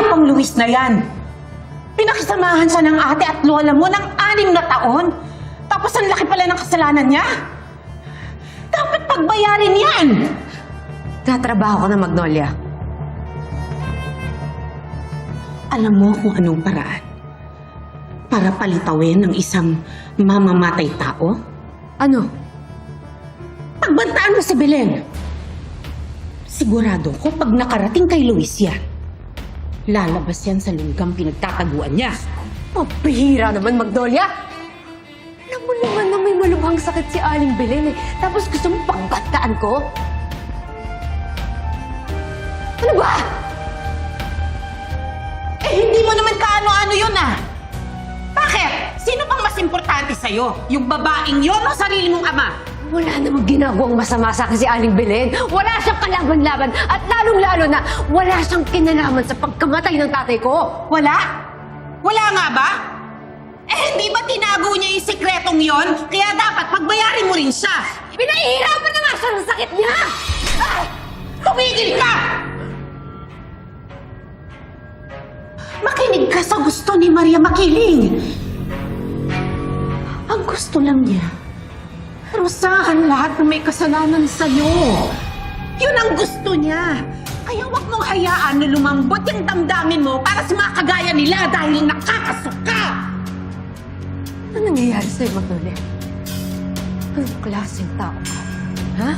Hayop ang Luis na yan! Pinakisamahan siya ng ate at lola mo ng 6 na taon. Tapos ang laki pala ng kasalanan niya. Dapat pagbayarin yan! Tatrabaho ko na, Magnolia. Alam mo kung anong paraan para palitawin ng isang mamamatay tao? Ano? Pagbantaan mo si Belen. Sigurado ko pag nakarating kay Luis yan, lalabas yan sa lunggang pinagtataguan niya. Pabihira naman, Magnolia! Alam mo naman na may malubhang sakit si Aling Belen eh. Tapos gusto mo pagbantaan ko? Ano ba? Eh, hindi mo naman kaano-ano yun ah! Bakit? Sino pang mas importante sa'yo? Yung babaeng yon o sarili mong ama? Wala namang ginagawang masama sa akin si Aling Belen. Wala siyang kalaban-laban at lalong-lalo na wala siyang kinalaman sa pagkamatay ng tatay ko. Wala? Wala nga ba? Eh, hindi ba tinago niya yung sikretong yon? Kaya dapat pagbayarin mo rin siya. Pinahihirapan na nga siya ng sakit niya! Ay! Tumigil ka! Makinig ka sa gusto ni Maria Makiling. Ang gusto lang niya, parusahan lahat ng may kasalanan sa'yo. Yun ang gusto niya. Kaya huwag mong hayaan na lumambot yung damdamin mo para sa mga kagaya nila dahil nakakasuka. Ano nangyayari sa'yo, Magnolia? Anong klaseng tao ka? Ha?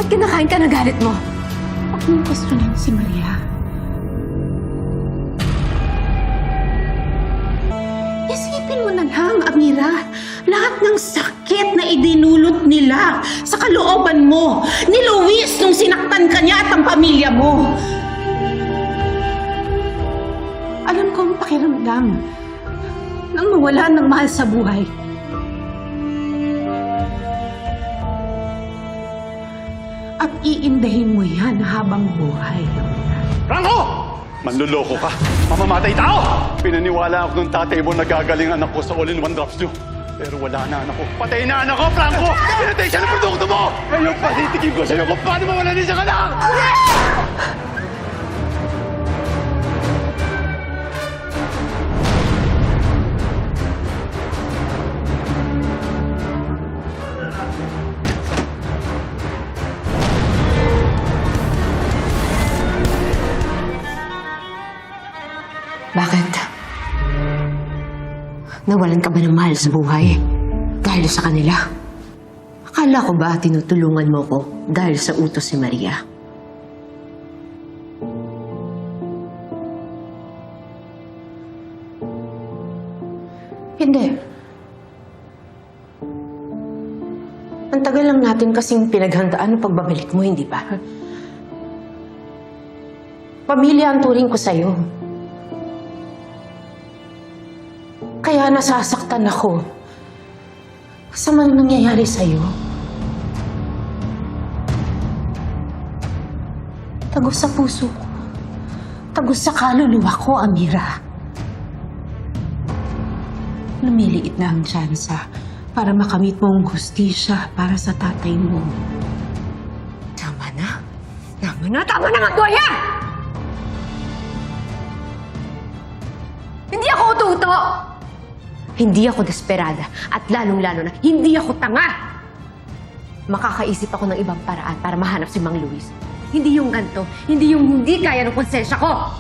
Ba't kinakain ka ng galit mo? Huwag mong questionin si Maria. Isipin mo na lang, Amira, lahat ng sakit na idinulot nila sa kalooban mo, ni Luis nung sinaktan ka niya at ang pamilya mo. Alam ko ang pakiramdam nang mawala ng mahal sa buhay. At iindahin mo yan habang buhay. Franco! Manluloko ka! Mamamatay tao! Pinaniwala ako nung tatay mo na gagaling anak ko sa all-in-one drops nyo. Pero wala na anak ko. Patay na anak ko, Franco! Pinatay siya ng produkto mo! Ngayon, pasitikin ko sa'yo kung paano mawala din siya ka lang! Bakit? Nawalan ka ba ng mahal sa buhay? Dahil sa kanila? Akala ko ba tinutulungan mo ko dahil sa utos si Maria? Hindi. Ang tagal lang natin kasing pinaghandaan ng pagbabalik mo, hindi ba? Pamilya ang turing ko sa'yo. Kaya nasasaktan ako sa mga nangyayari sa'yo. Tagos sa puso ko. Tagos sa kaluluwa ko, Amira. Lumiliit na ang tsansa para makamit mo ang hustisya para sa tatay mo. Tama na. Tama na, Magnolia! Hindi ako ututo! Hindi ako desperada at lalong-lalo na hindi ako tanga! Makakaisip ako ng ibang paraan para mahanap si Mang Luis. Hindi yung ganito, hindi yung hindi kaya ng konsensya ko!